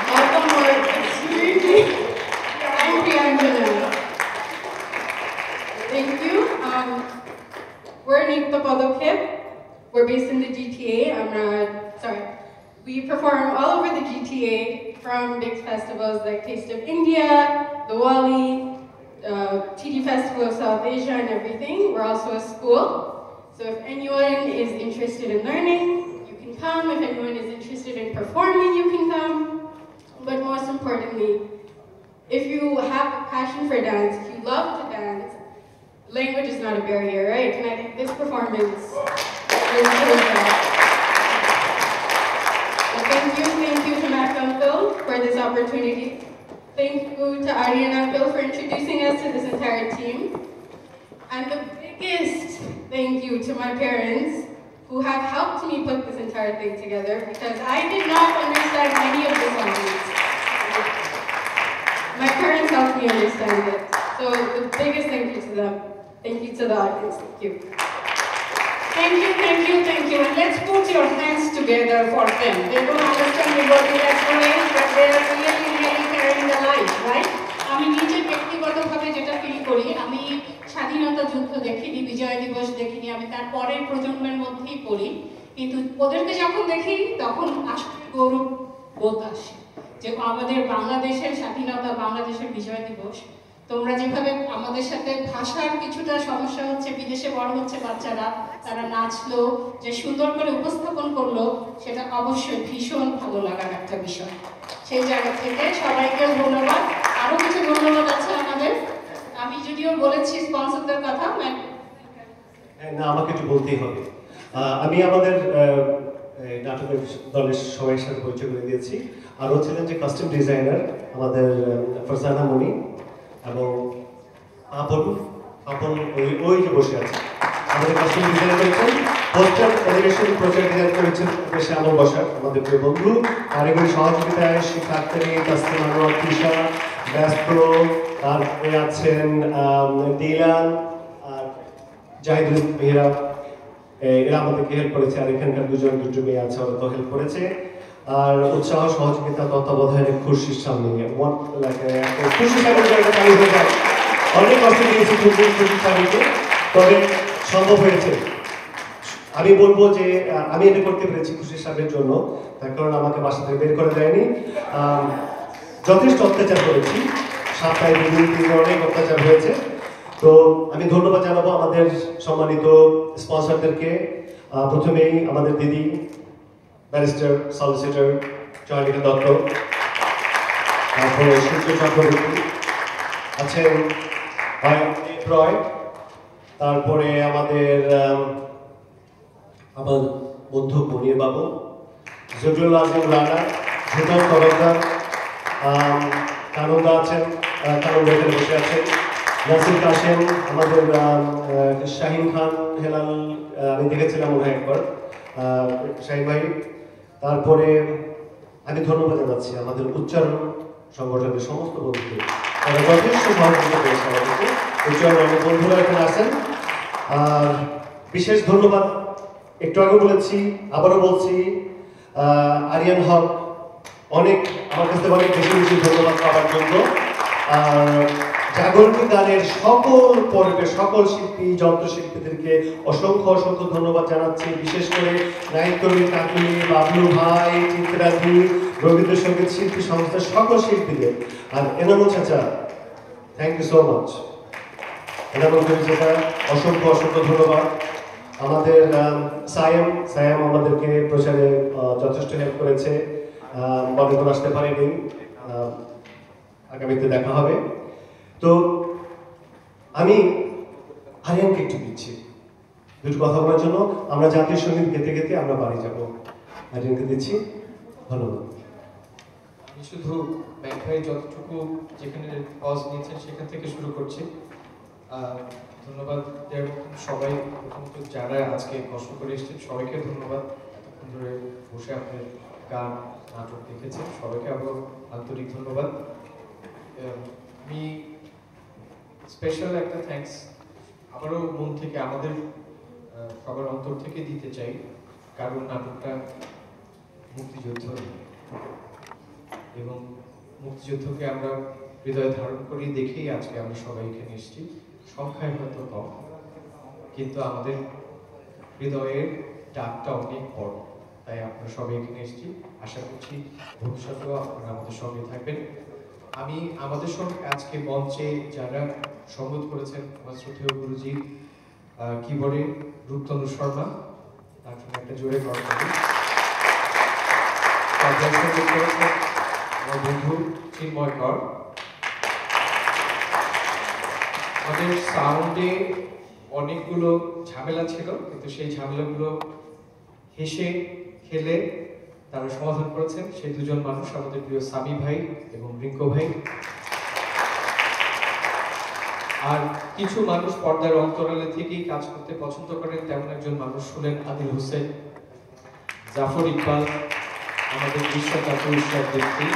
All of them were extremely and Priyanjana. Thank you. We're Nikta Padokip. We're based in the GTA. We perform all over the GTA, from big festivals like Taste of India, Diwali, TD Festival of South Asia and everything. We're also a school. So if anyone is interested in learning, you can come. If anyone is interested in performing, you can come. But most importantly, if you have a passion for dance, if you love to dance, language is not a barrier, right? And I think this performance really shows that. So thank you to Matt Uncle for this opportunity. Thank you to Aryan Uncle for introducing us to this entire team. And the biggest thank you to my parents who have helped me put this entire thing together, because I did not understand any of the songs. My parents helped me understand it. So the biggest thank you to them. Thank you to the audience. Thank you. Thank you. And let's put your hands together for them. They don't understand about the experience, but they are really carrying the light, right? আমি নিজে ব্যক্তিগতভাবে যেটা feel করি, আমি স্বাধীনতা যুদ্ধ দেখিনি, বিজয় দিবস দেখিনি, আমি তার পরের প্রজন্মের মধ্যেই পড়ি, কিন্তু ওদেরকে যখন দেখি তখন আসলে গৌরব বোধ আসে যে আমাদের বাংলাদেশের স্বাধীনতা, বাংলাদেশের বিজয় দিবস, তোমরা যেভাবে আমাদের সাথে ভাষার কিছুটা সমস্যা হচ্ছে, বিদেশে বড় হচ্ছে বাচ্চারা, তারা নাচলো, যে সুন্দর করে উপস্থাপন করলো, সেটা অবশ্যই ভীষণ ভালো লাগার একটা বিষয়। সেই জায়গা থেকে সবাইকে ধন্যবাদ। আরো কিছু ধন্যবাদ আছে আমাদের, আমি যদিও বলেছি স্পন্সরদের কথা, না আমাকে একটু বলতেই হবে। আমি আমাদের নাটকের দলের সবাই সাথে পরিচয় করে দিয়েছি। আরও ছিলেন যে কাস্টম ডিজাইনার আমাদের ফারজানা মনি, এবং আপন ওই যে বসে আছে আমাদের কাস্টম ডিজাইন করেছেন, পোস্টার এলিভেশন প্রজেক্ট ডিজাইন করেছেন দেশে আমার বসার আমাদের প্রিয় বন্ধু। কারিগরি সহযোগিতায় শিক্ষার্থী তাসলিমা তৃষা ব্যস্ত, তারপরে আছেন দিলান আর জাহিদুল মেহরা, এরা আমাদেরকে হেল্প করেছে। আর এখানকার দুটো মেয়ে আছে, ওরা তো হেল্প করেছে। আর উৎসাহ সহযোগিতা তত্ত্বাবধানে খুশির সামনে খুশি সামনে হয়ে যায়, অনেক কষ্ট দিয়েছি খুশির সামনে, তবে সম্ভব হয়েছে। আমি বলবো যে আমি এটা করতে পেরেছি খুশির সামনের জন্য, তার কারণ আমাকে বাসা থেকে বের করে দেয়নি। যথেষ্ট অত্যাচার করেছি, সপ্তাহে 2 দিন অনেক অত্যাচার হয়েছে। তো আমি ধন্যবাদ জানাবো আমাদের সম্মানিত স্পন্সরদেরকে। প্রথমেই আমাদের দিদি ব্যারিস্টার সলিসিটর চয়নিকা দত্ত, তারপরে সূর্য চক্রবর্তী আছেন, রয়, তারপরে আমাদের আমার বন্ধু মনির বাবু, জহুরুল আজম রানা, ভূতন তরফদার, কানুদা আছেন, কানুদা এখানে বসে আছেন, নাসির কাশেম, আমাদের শাহিন খান হেলাল, আমি দেখেছিলাম ওরা একবার, শাহিন ভাই, তারপরে আমি ধন্যবাদ জানাচ্ছি আমাদের উচ্চারণ সংগঠনের সমস্ত বন্ধুদের, তারা যথেষ্ট সহযোগিতা করেছে আমাদেরকে। উচ্চারণ অনেক বন্ধুরা এখানে আছেন। আর বিশেষ ধন্যবাদ একটু আগে বলেছি, আবারও বলছি, আরিয়ান হক অনেক আমার কাছে অনেক বেশি বেশি ধন্যবাদ পাওয়ার জন্য। জাগরণী গানের সকল পর্বে সকল শিল্পী যন্ত্রশিল্পীদেরকে অসংখ্য অসংখ্য ধন্যবাদ জানাচ্ছি। বিশেষ করে নাইকলি, কাকুলি, বাবলু ভাই, চিত্রাদি, রবীন্দ্রসঙ্গীত শিল্পী সংস্থার সকল শিল্পীদের। আর এনামুল চাচা, thank you so much. Enamul চাচা অসংখ্য অসংখ্য ধন্যবাদ। আমাদের সায়াম আমাদেরকে প্রচারে যথেষ্ট হেল্প করেছে, বদল আসতে পারেনি, আগামীতে দেখা হবে। তো আমি আরিয়ানকে একটু দিচ্ছি দুটো কথা বলার জন্য। আমরা জাতীয় সঙ্গীত গেতে গেতে আমরা বাড়ি যাব। আরিয়ানকে দিচ্ছি, ধন্যবাদ। আমি শুধু ম্যাক ভাই যতটুকু যেখানে পজ নিয়েছেন সেখান থেকে শুরু করছি। ধন্যবাদ দেওয়ার মতন সবাই, প্রথমত যারা আজকে কষ্ট করে এসেছেন সবাইকে ধন্যবাদ। এতক্ষণ ধরে বসে আপনার গান নাটক দেখেছেন সবাইকে আরও আন্তরিক ধন্যবাদ। আমি স্পেশাল একটা থ্যাঙ্কস আবারও মন থেকে আমাদের সবার অন্তর থেকে দিতে চাই, কারণ নাটকটা মুক্তিযুদ্ধ এবং মুক্তিযুদ্ধকে আমরা হৃদয়ে ধারণ করি দেখেই আজকে আমরা সবাই এখানে এসেছি। সংখ্যায় হয়তো কম, কিন্তু আমাদের হৃদয়ের ডাকটা অনেক বড়, তাই আপনারা সবাই এখানে এসেছি। আশা করছি ভবিষ্যতেও আপনারা আমাদের সঙ্গে থাকবেন। আমি আমাদের সঙ্গে আজকে মঞ্চে যারা সংগত করেছেন, আমার শ্রদ্ধেয় গুরুজি কিবোর্ডে রূপতনু শর্মা, তার জন্য একটা জোরে করা করি। সংগীত করেছেন আমার বন্ধু চিন্ময় কর। আমাদের সাউন্ডে অনেকগুলো ঝামেলা ছিল, কিন্তু সেই ঝামেলাগুলো হেসে খেলে তারা সমাধান করেছেন। সেই দুজন মানুষ আমাদের প্রিয় সামি ভাই এবং রিঙ্কো ভাই। আর কিছু মানুষ পর্দার অন্তরালে থেকেই কাজ করতে পছন্দ করেন, তেমন একজন মানুষ হলেন আদিল হোসেন, জাফর ইকবাল, আমাদের বিশ্বজাতীয় ঈশ্বর ব্যক্তি।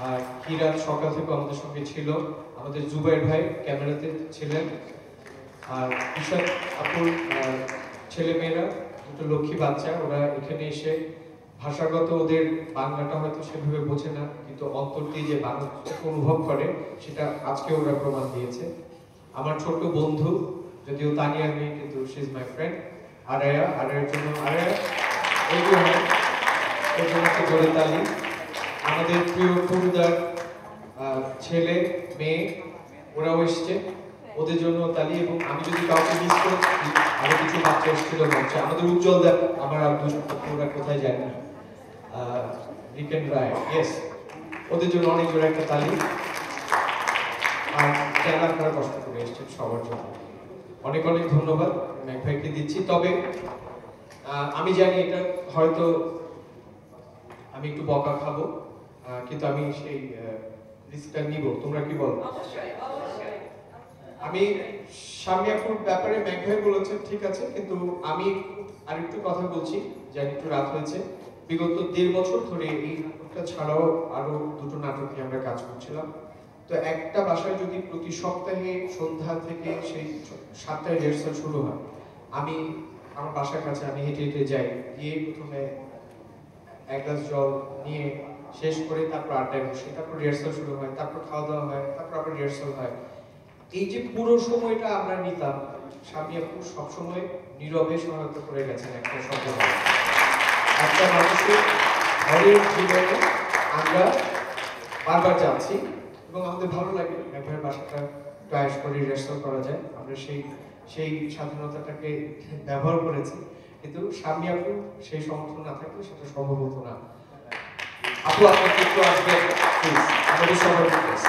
আর কিরাত সকাল থেকে আমাদের সঙ্গে ছিল, আমাদের জুবাইর ভাই ক্যামেরাতে ছিলেন। আর ঈশ্বর আপুর ছেলেমেয়েরা দুটো লক্ষ্মী বাচ্চা, ওরা এখানে এসে ভাষাগত ওদের বাংলাটা হয়তো সেভাবে বোঝে না, কিন্তু অন্তর দিয়ে যে বাংলাটাকে অনুভব করে সেটা আজকে ওরা প্রমাণ দিয়েছে। আমার ছোট্ট বন্ধু, যদিও তানিয়ার মেয়ে, কিন্তু শি ইজ মাই ফ্রেন্ড, আরায়ার জন্য এর জন্য একটা জোরে তালি। আমাদের প্রিয় টুরুদার ছেলে মেয়ে, ওরাও এসছে, ওদের জন্য তালি। এবং আমি যদি কাউকে মিস করি, আরো কিছু বাচ্চা এসেছিল মঞ্চে, আমাদের উজ্জ্বল দেব, আমার আর দুজন ওরা কোথায় যায় না, রিকেন রায়, ইয়েস, ওদের জন্য অনেক জোরে একটা তালি। আর কেন আপনারা কষ্ট করে এসেছেন সবার জন্য অনেক অনেক ধন্যবাদ ম্যাক ভাইকে দিচ্ছি। তবে আমি জানি এটা হয়তো আমি একটু বকা খাবো, কিন্তু আমি সেই রিস্কটা নিব। তোমরা কি বলো? আমি সামিয়াপুর ব্যাপারে ম্যাক ভাই বলেছেন ঠিক আছে, কিন্তু আমি আরেকটু কথা বলছি, জানি একটু রাত হয়েছে। বিগত 1.5 বছর ধরে এই নাটকটা ছাড়াও আরো দুটো নাটক নিয়ে আমরা কাজ করছিলাম। তো একটা বাসায় যদি প্রতি সপ্তাহে সন্ধ্যা থেকে সেই 7টায় রিহার্সাল শুরু হয়, আমি আমার বাসার কাছে আমি হেঁটে হেঁটে যাই, গিয়ে প্রথমে এক গ্লাস জল নিয়ে শেষ করে তারপর আড্ডায় বসে, তারপর রিহার্সাল শুরু হয়, তারপর খাওয়া দাওয়া হয়, তারপর আবার রিহার্সাল হয়। এই যে পুরো সময়টা আমরা নিতাম, সামিয়াপুর সবসময় নীরবে সহায়তা করে গেছেন একটা শব্দ, একটা মানুষের ঘরের জীবনে আমরা বারবার যাচ্ছি এবং আমাদের ভালো লাগে একবার বাসাটা প্রয়াস করে রিহার্সাল করা যায়। আমরা সেই স্বাধীনতাটাকে ব্যবহার করেছি, কিন্তু সামিয়াপুর সেই সমর্থন না থাকলে সেটা সম্ভব হতো না। আপু আপনাকে একটু আসবে প্লিজ, আমাদের সবার রিকোয়েস্ট।